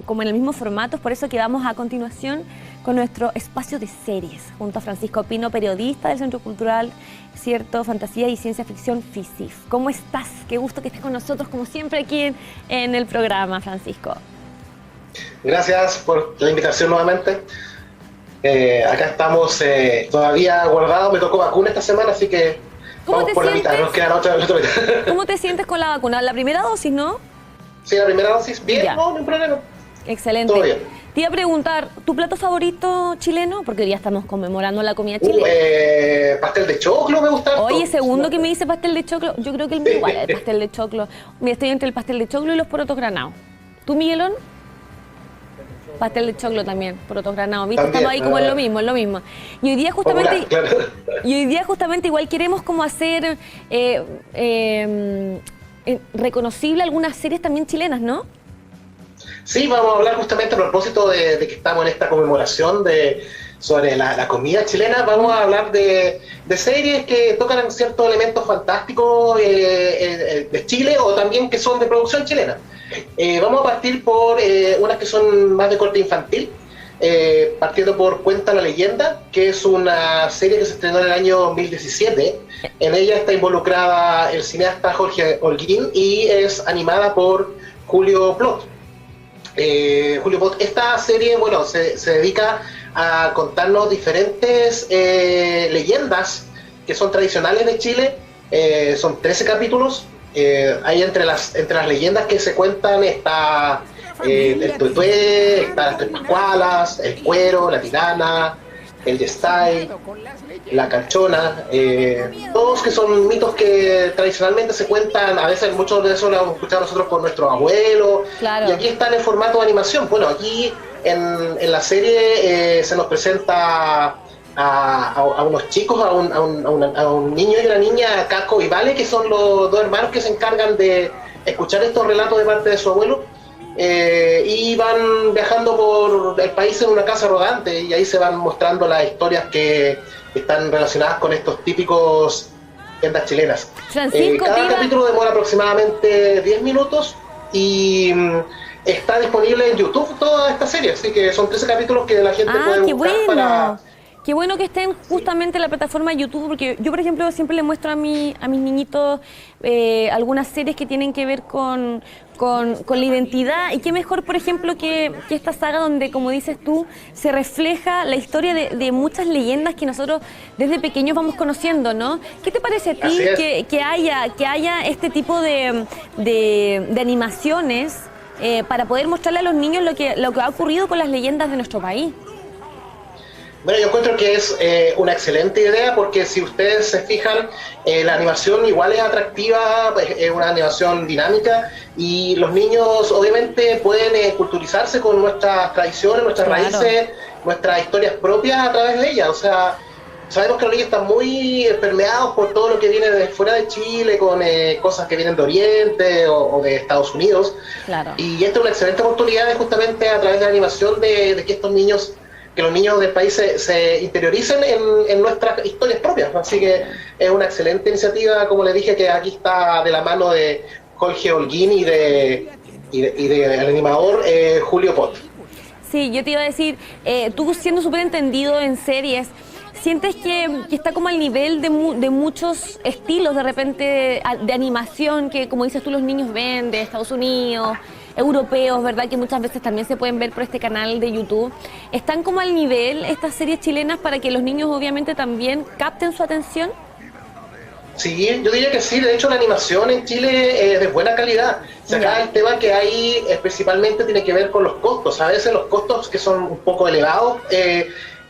como en el mismo formato, es por eso que vamos a continuación con nuestro espacio de series, junto a Francisco Pino, periodista del Centro Cultural, cierto, Fantasía y Ciencia Ficción, FICIF. ¿Cómo estás? Qué gusto que estés con nosotros, como siempre, aquí en el programa, Francisco. Gracias por la invitación nuevamente. Acá estamos todavía guardados, me tocó vacuna esta semana, así que vamos por la mitad, nos queda la otra mitad. ¿Cómo te sientes con la vacuna? ¿La primera dosis, no? Sí, la primera dosis, bien, ya. No hay problema. Excelente. Todo bien. Te iba a preguntar, ¿tu plato favorito chileno? Porque hoy día estamos conmemorando la comida chilena. Pastel de choclo me gusta. Oye, segundo que me dice pastel de choclo, yo creo que el mío igual es el pastel de choclo. Mira, estoy entre el pastel de choclo y los porotos granados. ¿Tú, Miguelón? Pastel de choclo también, porotos granados, ¿viste? También, estamos ahí como en lo mismo. Y hoy día justamente, popular, claro. Igual queremos como hacer reconocible algunas series también chilenas, ¿no? Sí, vamos a hablar justamente a propósito de que estamos en esta conmemoración sobre la comida chilena. Vamos a hablar de series que tocan ciertos elementos fantásticos de Chile o también que son de producción chilena. Vamos a partir por unas que son más de corte infantil, partiendo por Cuenta la Leyenda, que es una serie que se estrenó en el año 2017. En ella está involucrada el cineasta Jorge Holguín y es animada por Julio Plot. Esta serie, bueno, se dedica a contarnos diferentes leyendas que son tradicionales de Chile. Son 13 capítulos. Hay entre las leyendas que se cuentan está el tuetué, está las tres pascualas, el cuero, la tirana, el yestay, la canchona, todos que son mitos que tradicionalmente se cuentan, a veces muchos de esos los hemos escuchado nosotros por nuestros abuelos, claro. Y aquí están en formato de animación. Bueno, aquí en la serie se nos presenta a unos chicos, a un niño y una niña, Caco y Vale, que son los dos hermanos que se encargan de escuchar estos relatos de parte de su abuelo. Y van viajando por el país en una casa rodante y ahí se van mostrando las historias que están relacionadas con estos típicos leyendas chilenas. Cada capítulo demora aproximadamente 10 minutos y está disponible en YouTube toda esta serie, así que son 13 capítulos que la gente puede buscar para... Qué bueno que estén justamente en la plataforma de YouTube, porque yo, por ejemplo, siempre le muestro a mis niñitos algunas series que tienen que ver con la identidad, y qué mejor, por ejemplo, que esta saga donde, como dices tú, se refleja la historia de muchas leyendas que nosotros desde pequeños vamos conociendo, ¿no? ¿Qué te parece a ti que haya este tipo de animaciones para poder mostrarle a los niños lo que ha ocurrido con las leyendas de nuestro país? Bueno, yo encuentro que es una excelente idea, porque si ustedes se fijan, la animación igual es atractiva, es una animación dinámica y los niños obviamente pueden culturizarse con nuestras tradiciones, nuestras raíces, nuestras historias propias a través de ellas. O sea, sabemos que los niños están muy permeados por todo lo que viene de fuera de Chile, con cosas que vienen de Oriente o de Estados Unidos. Claro. Y esta es una excelente oportunidad de justamente a través de la animación de que los niños del país se interioricen en nuestras historias propias. Así que es una excelente iniciativa, como les dije, que aquí está de la mano de Jorge Holguín y del animador Julio Plot. Sí, yo te iba a decir, tú siendo súper entendido en series, ¿sientes que está como al nivel de muchos estilos de repente de animación que, como dices tú, los niños ven de Estados Unidos, europeos, ¿verdad? Que muchas veces también se pueden ver por este canal de YouTube. ¿Están como al nivel estas series chilenas para que los niños obviamente también capten su atención? Sí, yo diría que sí. De hecho, la animación en Chile es de buena calidad. Acá el tema que hay principalmente tiene que ver con los costos. A veces los costos, que son un poco elevados,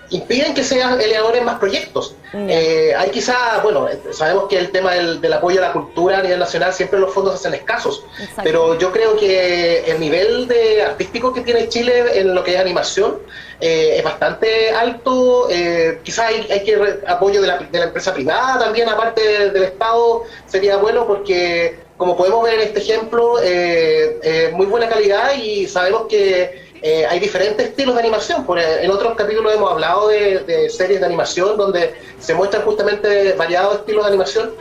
impiden que se elaboren más proyectos. Hay quizá, bueno, sabemos que el tema del apoyo a la cultura a nivel nacional, siempre los fondos se hacen escasos. Exacto. Pero yo creo que el nivel artístico que tiene Chile en lo que es animación es bastante alto. Quizás hay que apoyo de la empresa privada también, aparte del Estado, sería bueno, porque como podemos ver en este ejemplo, muy buena calidad, y sabemos que hay diferentes estilos de animación. En otros capítulos hemos hablado de series de animación donde se muestran justamente variados estilos de animación,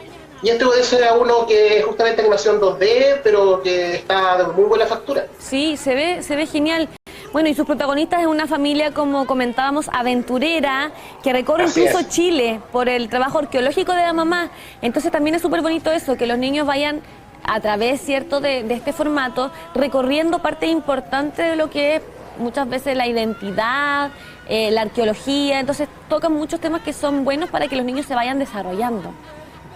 y este obedece a uno que es justamente animación 2D, pero que está de muy buena factura. Sí, se ve genial. Bueno, y sus protagonistas es una familia, como comentábamos, aventurera, que recorre Así incluso es. Chile por el trabajo arqueológico de la mamá. Entonces también es súper bonito eso, que los niños vayan a través, ¿cierto?, de este formato, recorriendo parte importante de lo que es muchas veces la identidad, la arqueología. Entonces tocan muchos temas que son buenos para que los niños se vayan desarrollando.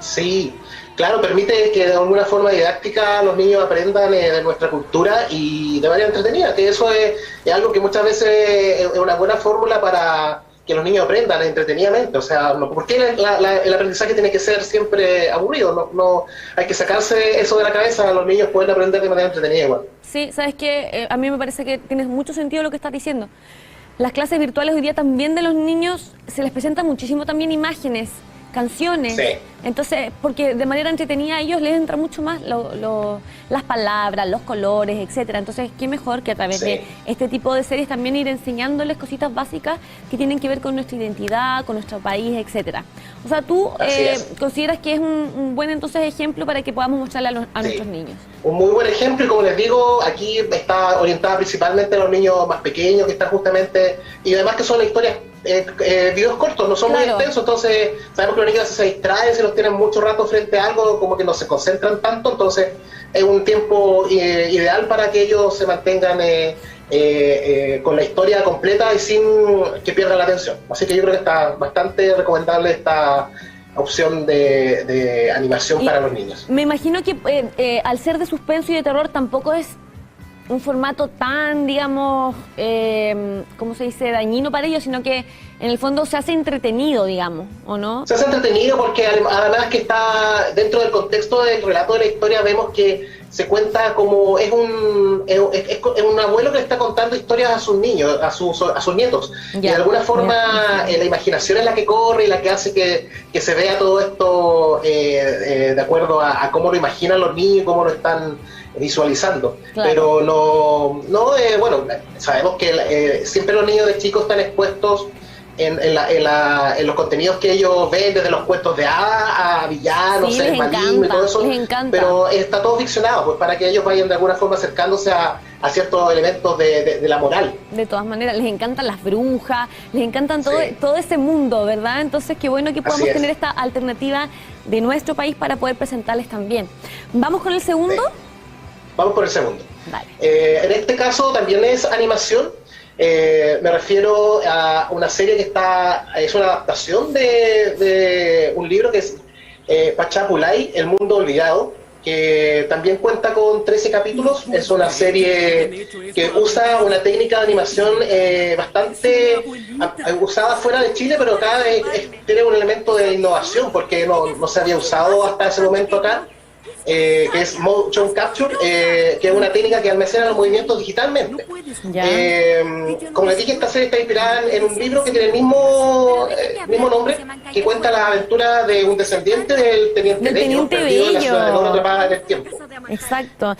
Sí, claro, permite que de alguna forma didáctica los niños aprendan de nuestra cultura y de manera entretenida, que eso es algo que muchas veces es una buena fórmula para que los niños aprendan entretenidamente. O sea, no, ¿por qué el aprendizaje tiene que ser siempre aburrido? No, hay que sacarse eso de la cabeza, los niños pueden aprender de manera entretenida igual. Sí, sabes que a mí me parece que tiene mucho sentido lo que estás diciendo. Las clases virtuales hoy día también de los niños se les presentan muchísimo también imágenes, canciones. Sí. Entonces, porque de manera entretenida a ellos les entra mucho más las palabras, los colores, etcétera. Entonces, qué mejor que a través de este tipo de series también ir enseñándoles cositas básicas que tienen que ver con nuestra identidad, con nuestro país, etcétera. O sea, tú consideras que es un buen entonces ejemplo para que podamos mostrarle a nuestros niños. Un muy buen ejemplo, y como les digo, aquí está orientada principalmente a los niños más pequeños, que están justamente, y además que son historias, videos cortos, no son muy extensos, entonces sabemos que los niños se distraen, se los tienen mucho rato frente a algo, como que no se concentran tanto, entonces es un tiempo ideal para que ellos se mantengan con la historia completa y sin que pierdan la atención. Así que yo creo que está bastante recomendable esta opción de animación para los niños. Me imagino que al ser de suspenso y de terror tampoco es un formato tan, digamos, ¿cómo se dice?, dañino para ellos, sino que en el fondo se hace entretenido, digamos, ¿o no? Se hace entretenido porque además que está dentro del contexto del relato de la historia, vemos que se cuenta como es un abuelo que le está contando historias a sus niños, a sus nietos. Y de alguna forma la imaginación es la que corre y la que hace que se vea todo esto de acuerdo a cómo lo imaginan los niños, cómo lo están visualizando. Claro. Pero bueno, sabemos que siempre los niños de chicos están expuestos en los contenidos que ellos ven, desde los cuentos de hadas a villanos, seres malignos y todo eso, pero está todo ficcionado, pues para que ellos vayan de alguna forma acercándose a ciertos elementos de la moral. De todas maneras, les encantan las brujas, les encantan todo ese mundo, ¿verdad? Entonces, qué bueno que podamos tener esta alternativa de nuestro país para poder presentarles también. ¿Vamos con el segundo? Sí. Vamos por el segundo. Vale. En este caso también es animación. Me refiero a una serie que es una adaptación de un libro que es Pachapulay, El Mundo Olvidado, que también cuenta con 13 capítulos. Es una serie que usa una técnica de animación bastante usada fuera de Chile, pero acá tiene un elemento de innovación porque no se había usado hasta ese momento acá. Que es Motion Capture, que es una técnica que almacena los movimientos digitalmente. Como les dije, esta serie está inspirada en un libro que tiene el mismo nombre, que cuenta la aventura de un descendiente del Teniente Bello, perdido en la ciudad de Loro, atrapada en el tiempo. Exacto.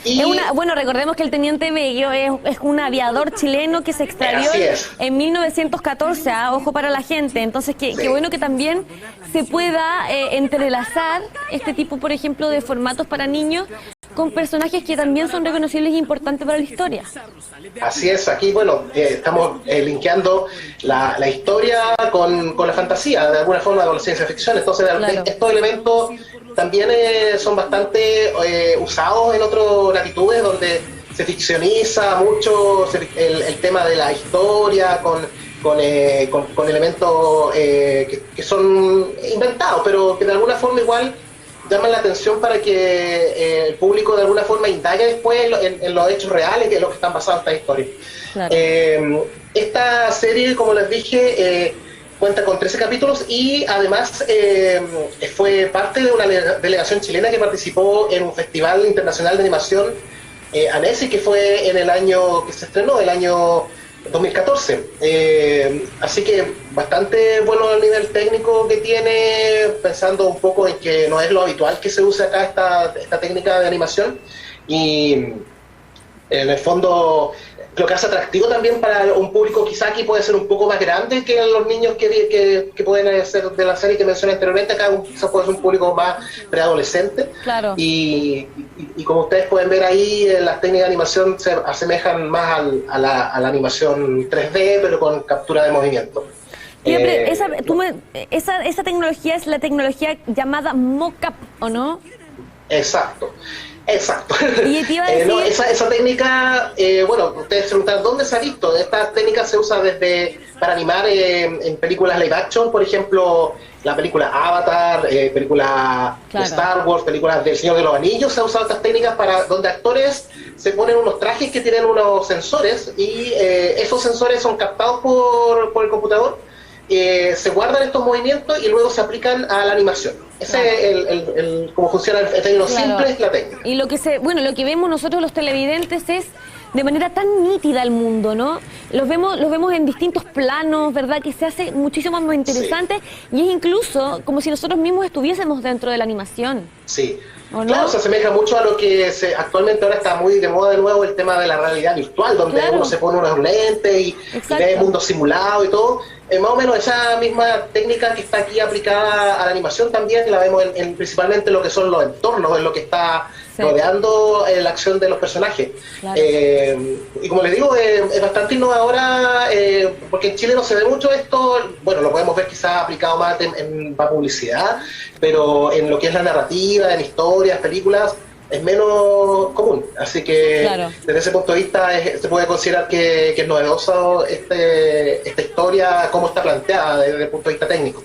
Bueno, recordemos que el Teniente Bello es un aviador chileno que se extravió en 1914, ojo para la gente. Entonces, qué bueno que también se pueda entrelazar este tipo, por ejemplo, de formatos para niños con personajes que también son reconocibles e importantes para la historia. Así es, aquí estamos linkeando la historia con la fantasía, de alguna forma con la ciencia ficción. Entonces estos elementos también son bastante usados en otras latitudes donde se ficcioniza mucho el tema de la historia con elementos que son inventados, pero que de alguna forma igual llaman la atención para que el público de alguna forma indague después en los hechos reales que es lo que están basados en esta historia. Claro. Esta serie, como les dije, cuenta con 13 capítulos y además fue parte de una delegación chilena que participó en un festival internacional de animación, ANESI, que fue en el año que se estrenó, el año 2014. Así que bastante bueno el nivel técnico que tiene, pensando un poco en que no es lo habitual que se use acá esta técnica de animación, y en el fondo lo que hace atractivo también para un público quizá aquí puede ser un poco más grande que los niños que pueden ser de la serie que mencioné anteriormente. Acá quizás puede ser un público más preadolescente. Claro. Y como ustedes pueden ver ahí, las técnicas de animación se asemejan más a la animación 3D, pero con captura de movimiento. Esa tecnología es la tecnología llamada mocap, ¿o no? Exacto. Y te iba a decir... no, esa técnica, bueno, ustedes se preguntan, ¿dónde se ha visto? Esta técnica se usa para animar en películas live action, por ejemplo, la película Avatar, película de Star Wars, películas del Señor de los Anillos. Se han usado estas técnicas donde actores se ponen unos trajes que tienen unos sensores y esos sensores son captados por el computador. Se guardan estos movimientos y luego se aplican a la animación. Ese es cómo funciona el término simple, es la técnica. Y lo que vemos nosotros los televidentes es de manera tan nítida el mundo, ¿no? Los vemos en distintos planos, ¿verdad? Que se hace muchísimo más interesante y es incluso como si nosotros mismos estuviésemos dentro de la animación. Sí. ¿O no? Claro, se asemeja mucho a lo que actualmente ahora está muy de moda de nuevo, el tema de la realidad virtual, donde uno se pone unos lentes y ve el mundo simulado y todo. Más o menos esa misma técnica que está aquí aplicada a la animación también la vemos principalmente en lo que son los entornos, en lo que está rodeando la acción de los personajes. Claro. Y como les digo, es bastante innovadora, porque en Chile no se ve mucho esto. Bueno, lo podemos ver quizás aplicado más en publicidad, pero en lo que es la narrativa, en historias, películas, es menos común. Así que desde ese punto de vista se puede considerar que es novedoso esta historia, cómo está planteada desde el punto de vista técnico.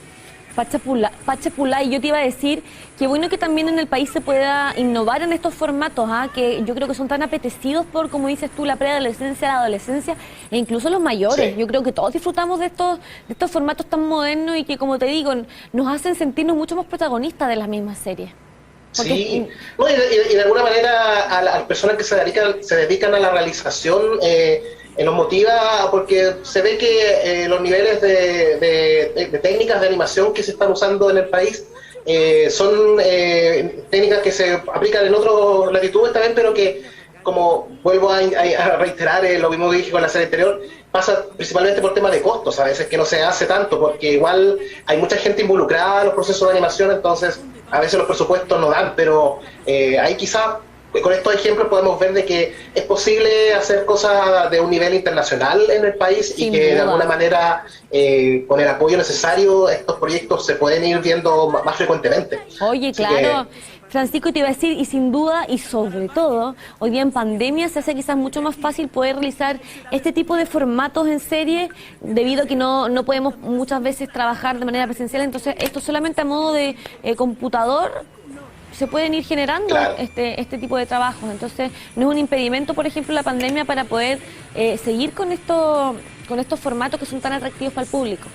Pachapulay, yo te iba a decir que bueno que también en el país se pueda innovar en estos formatos, que yo creo que son tan apetecidos por, como dices tú, la preadolescencia, la adolescencia e incluso los mayores. Yo creo que todos disfrutamos de estos formatos tan modernos y que, como te digo, nos hacen sentirnos mucho más protagonistas de las mismas series. Sí, no, y de alguna manera a las personas que se dedican a la realización nos motiva porque se ve que los niveles de técnicas de animación que se están usando en el país son técnicas que se aplican en otras latitudes también, pero que, como vuelvo a reiterar lo mismo que dije con la serie anterior, pasa principalmente por temas de costos, a veces que no se hace tanto, porque igual hay mucha gente involucrada en los procesos de animación, entonces a veces los presupuestos no dan, pero ahí quizá con estos ejemplos podemos ver de que es posible hacer cosas de un nivel internacional en el país y que de alguna manera con el apoyo necesario estos proyectos se pueden ir viendo más frecuentemente. Oye, claro. Francisco, te iba a decir, y sin duda, y sobre todo, hoy día en pandemia se hace quizás mucho más fácil poder realizar este tipo de formatos en serie, debido a que no podemos muchas veces trabajar de manera presencial, entonces esto solamente a modo de computador se pueden ir generando este tipo de trabajos, entonces no es un impedimento, por ejemplo, la pandemia para poder seguir con estos formatos que son tan atractivos para el público.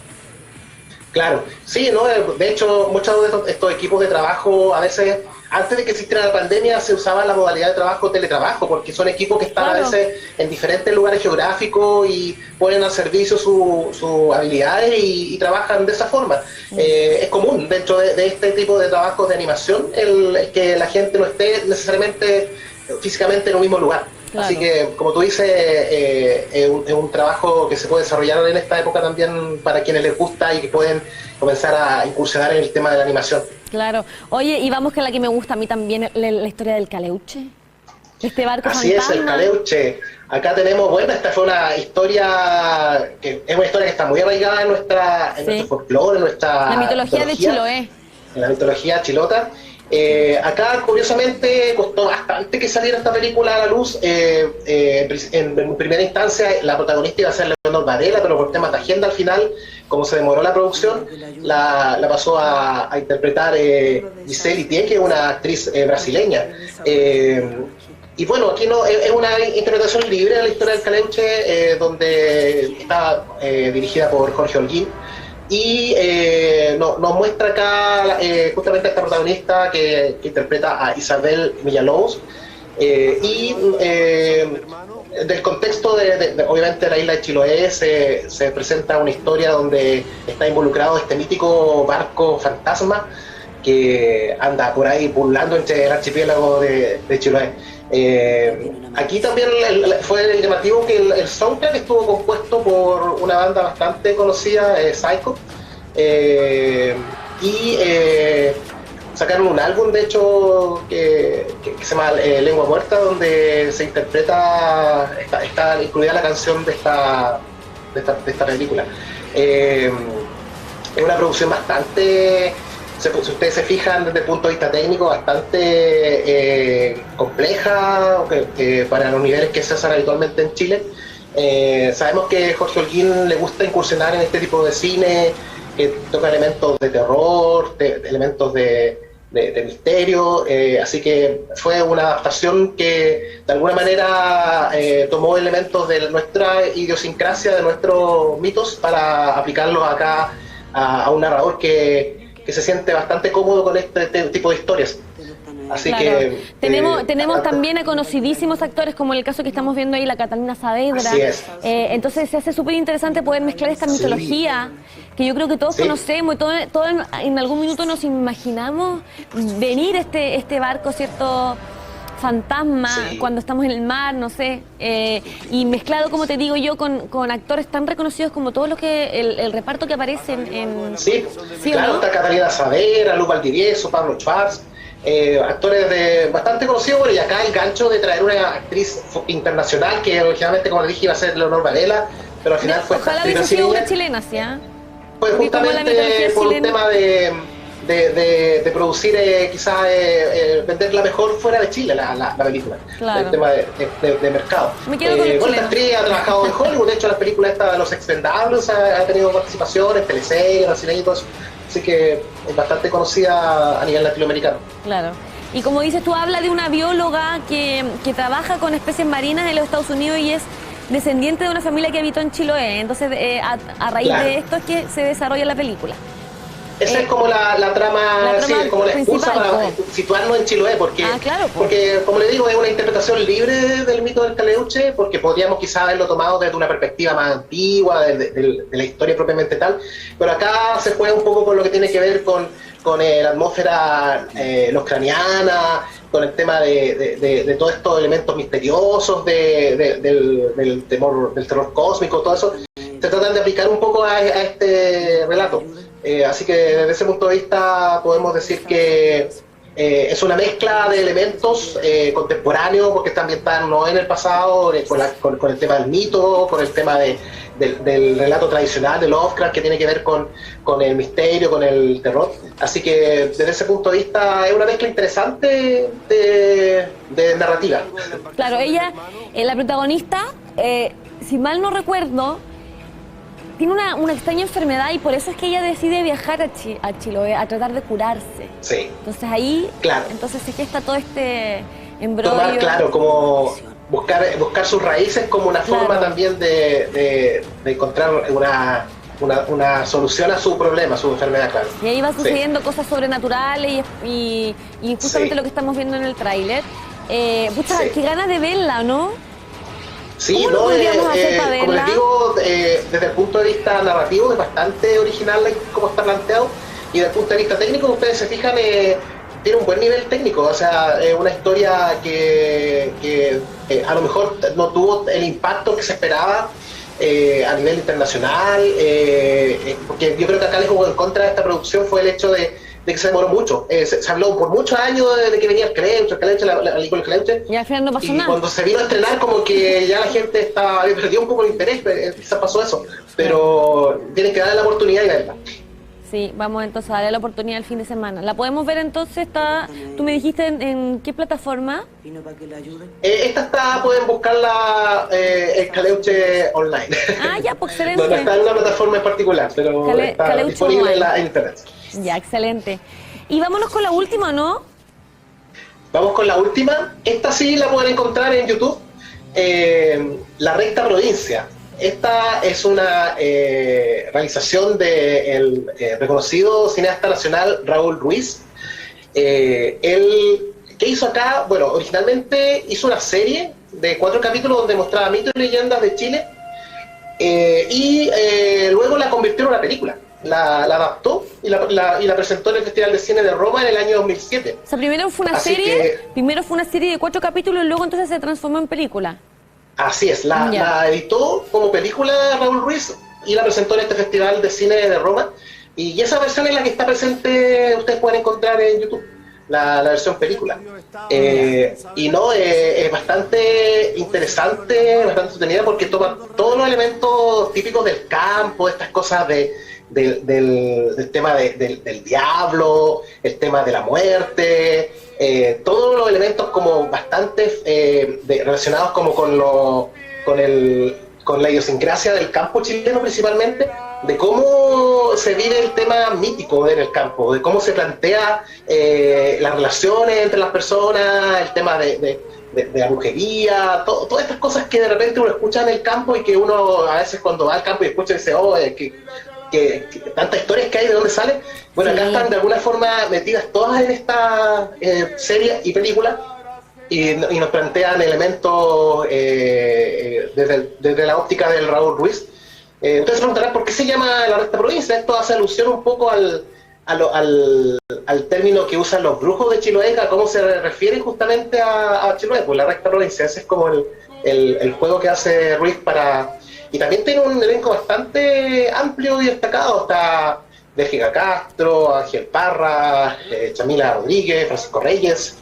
Claro, sí, ¿no? De hecho, muchos de estos equipos de trabajo, a veces, antes de que existiera la pandemia, se usaba la modalidad de trabajo teletrabajo, porque son equipos que están a veces en diferentes lugares geográficos y ponen al servicio sus habilidades y trabajan de esa forma. Es común dentro de este tipo de trabajos de animación el que la gente no esté necesariamente físicamente en un mismo lugar. Claro. Así que, como tú dices, es un trabajo que se puede desarrollar en esta época también para quienes les gusta y que pueden comenzar a incursionar en el tema de la animación. Claro. Oye, y vamos con la que me gusta a mí también, la historia del Caleuche. Este barco Así fantasma. Es, el Caleuche. Acá tenemos, bueno, esta fue una historia que está muy arraigada en nuestro folclore, en nuestra la mitología de Chiloé. En la mitología chilota. Acá, curiosamente, costó bastante que saliera esta película a la luz. En primera instancia, la protagonista iba a ser Leonor Varela, pero por temas de agenda al final, como se demoró la producción, la pasó a interpretar Giselle Itier, que es una actriz brasileña. Y bueno, aquí es una interpretación libre de la historia del Caleuche, donde está dirigida por Jorge Holguín. Y nos muestra acá justamente a esta protagonista que interpreta a Isabel Villalobos. Y del contexto obviamente de la isla de Chiloé se presenta una historia donde está involucrado este mítico barco fantasma, que anda por ahí pululando entre el archipiélago de Chiloé. Aquí también fue llamativo que el soundtrack estuvo compuesto por una banda bastante conocida, Psycho, y sacaron un álbum, de hecho, que se llama Lengua Muerta, donde se interpreta, está incluida la canción de esta película. Es una producción bastante, si ustedes se fijan desde el punto de vista técnico, bastante compleja para los niveles que se hacen habitualmente en Chile. Sabemos que Jorge Holguín le gusta incursionar en este tipo de cine, que toca elementos de terror, elementos de misterio, así que fue una adaptación que de alguna manera tomó elementos de nuestra idiosincrasia, de nuestros mitos, para aplicarlos acá a un narrador que se siente bastante cómodo con este tipo de historias. Así claro. que tenemos también a conocidísimos actores, como el caso que estamos viendo ahí, la Catalina Saavedra. Así es. Entonces se hace súper interesante poder mezclar esta mitología, que yo creo que todos conocemos, y todos en algún minuto nos imaginamos venir este barco, ¿cierto?, fantasma, cuando estamos en el mar, no sé, y mezclado, como te digo yo, con actores tan reconocidos como todos los que el reparto que aparecen en... Sí, claro, está Catalina Saavedra, Luz Valdivieso, Pablo Schwartz, actores bastante conocidos. Bueno, y acá el gancho de traer una actriz internacional, que originalmente, como le dije, iba a ser Leonor Varela, pero al final fue ojalá hubiese sido una chilena, ¿sí? Pues justamente por un tema de producir, quizás venderla mejor fuera de Chile la película, claro. El tema de mercado. Me quedo con esta actriz ha trabajado en Hollywood, de hecho la película esta de Los Expendables ha tenido participaciones, teleseries, brasileños y todo eso, así que es bastante conocida a nivel latinoamericano. Claro. Y como dices tú, habla de una bióloga que trabaja con especies marinas en los Estados Unidos y es descendiente de una familia que habitó en Chiloé. Entonces, a raíz de esto es que se desarrolla la película. Esa es como la trama, sí, como la excusa para situarnos en Chiloé, porque, porque, como le digo, es una interpretación libre del mito del Caleuche, porque podríamos quizás haberlo tomado desde una perspectiva más antigua, de la historia propiamente tal, pero acá se juega un poco con lo que tiene que ver con la atmósfera lovecraniana, con el tema de todos estos elementos misteriosos, del terror cósmico, todo eso, se tratan de aplicar un poco a este relato. Así que desde ese punto de vista podemos decir que es una mezcla de elementos contemporáneos, porque está ambientada no en el pasado, con el tema del mito, con el tema del relato tradicional de Lovecraft, que tiene que ver con el misterio, con el terror. Así que desde ese punto de vista es una mezcla interesante de narrativa. Claro, ella, la protagonista, si mal no recuerdo, tiene una extraña enfermedad y por eso es que ella decide viajar a Chiloé a tratar de curarse. Sí. Entonces ahí entonces se gesta todo este embrollo. Tomar, claro, como buscar sus raíces como una forma también de encontrar una solución a su problema, a su enfermedad, claro. Y ahí va sucediendo cosas sobrenaturales y justamente lo que estamos viendo en el tráiler. Qué ganas de verla, ¿no? Sí, no, como les digo, desde el punto de vista narrativo es bastante original como está planteado, y desde el punto de vista técnico, ustedes se fijan, tiene un buen nivel técnico, o sea, es una historia que a lo mejor no tuvo el impacto que se esperaba a nivel internacional, porque yo creo que acá le jugó en contra de esta producción fue el hecho de que se demoró mucho. Se habló por muchos años de que venía el Caleuche, la película del Caleuche. Y al final no pasó nada. Cuando se vino a estrenar, como que ya la gente perdió un poco el interés, quizás pasó eso. Pero tienen que darle la oportunidad y verla. Sí, vamos entonces a darle la oportunidad el fin de semana. ¿La podemos ver entonces? Tú me dijiste en qué plataforma. Pueden buscarla el Caleuche online. Ya, pues excelente. No está en una plataforma en particular, pero está disponible en internet. Ya, excelente. Y vámonos con la última, ¿no? Vamos con la última. Esta sí la pueden encontrar en YouTube. La Recta Provincia. Esta es una realización del reconocido cineasta nacional Raúl Ruiz. Él, ¿qué hizo acá? Bueno, originalmente hizo una serie de 4 capítulos donde mostraba mitos y leyendas de Chile, y luego la convirtió en una película. la adaptó y la presentó en el Festival de Cine de Roma en el año 2007. O sea, primero fue una serie de 4 capítulos y luego entonces se transformó en película. Así es, la editó como película Raúl Ruiz y la presentó en este Festival de Cine de Roma. Y esa versión es la que está presente, ustedes pueden encontrar en YouTube, la versión película. Y no, es bastante interesante, bastante entretenida porque toma todos los elementos típicos del campo, estas cosas del tema del diablo, el tema de la muerte, todos los elementos como bastante relacionados como con la idiosincrasia del campo chileno principalmente, de cómo se vive el tema mítico en el campo, de cómo se plantea las relaciones entre las personas, el tema de la brujería, todas estas cosas que de repente uno escucha en el campo y que uno a veces cuando va al campo y escucha dice, que tantas historias que hay, de dónde salen. Bueno, acá están de alguna forma metidas todas en esta serie y película y nos plantean elementos desde la óptica del Raúl Ruiz. Ustedes se preguntarán por qué se llama la recta provincia. Esto hace alusión un poco al término que usan los brujos de Chiloé, a cómo se refieren justamente a Chiloé, pues la recta provincia. Ese es como el juego que hace Ruiz para... Y también tiene un elenco bastante amplio y destacado. Está Bélgica Castro, Ángel Parra, Chamila Rodríguez, Francisco Reyes.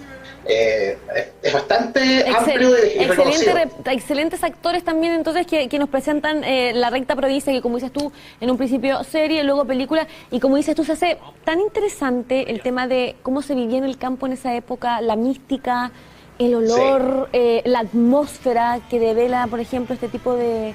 Es bastante amplio y reconocido. Excelentes actores también entonces que nos presentan la recta provincia, que como dices tú, en un principio serie, luego película, y como dices tú, se hace tan interesante el tema de cómo se vivía en el campo en esa época, la mística, el olor, la atmósfera que devela, por ejemplo, este tipo de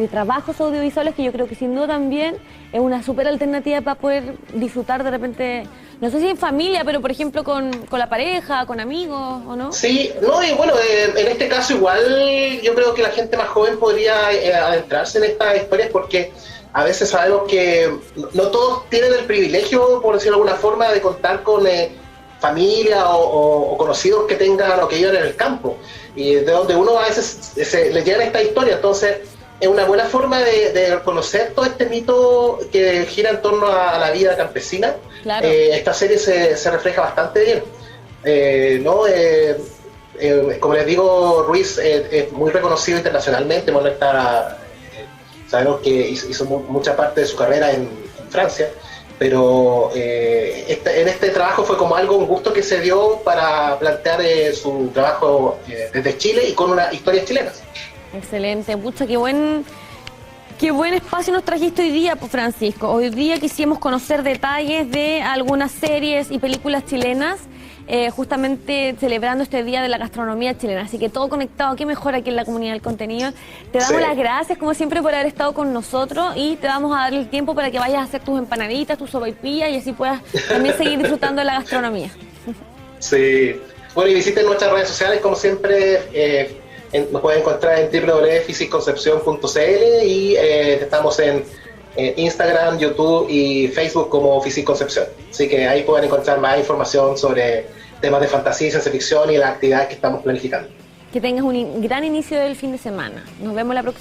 trabajos audiovisuales, que yo creo que sin duda también es una súper alternativa para poder disfrutar de repente, no sé si en familia, pero por ejemplo con la pareja, con amigos, ¿o no? Sí, no, y bueno, en este caso igual yo creo que la gente más joven podría adentrarse en estas historias porque a veces sabemos que no todos tienen el privilegio, por decirlo de alguna forma, de contar con familia o conocidos que tengan o que vivan en el campo, y de donde uno a veces le llegan esta historia. Entonces es una buena forma de conocer todo este mito que gira en torno a la vida campesina. Claro. Esta serie se refleja bastante bien, ¿no? Como les digo, Ruiz es muy reconocido internacionalmente. Bueno, sabemos que hizo mucha parte de su carrera en Francia, pero en este trabajo fue como un gusto que se dio para plantear su trabajo desde Chile y con unas historias chilenas. Excelente, pucha, qué buen espacio nos trajiste hoy día, pues, Francisco. Hoy día quisimos conocer detalles de algunas series y películas chilenas, justamente celebrando este Día de la Gastronomía Chilena. Así que todo conectado, qué mejor aquí en la Comunidad del Contenido. Te damos las gracias, como siempre, por haber estado con nosotros, y te vamos a dar el tiempo para que vayas a hacer tus empanaditas, tus sopaipillas, y así puedas también seguir disfrutando de la gastronomía. Sí. Bueno, y visiten nuestras redes sociales, como siempre. Nos pueden encontrar en www.fisicconcepcion.cl y estamos en Instagram, YouTube y Facebook como Physic Concepción. Así que ahí pueden encontrar más información sobre temas de fantasía y ciencia ficción y las actividades que estamos planificando. Que tengas un gran inicio del fin de semana. Nos vemos la próxima.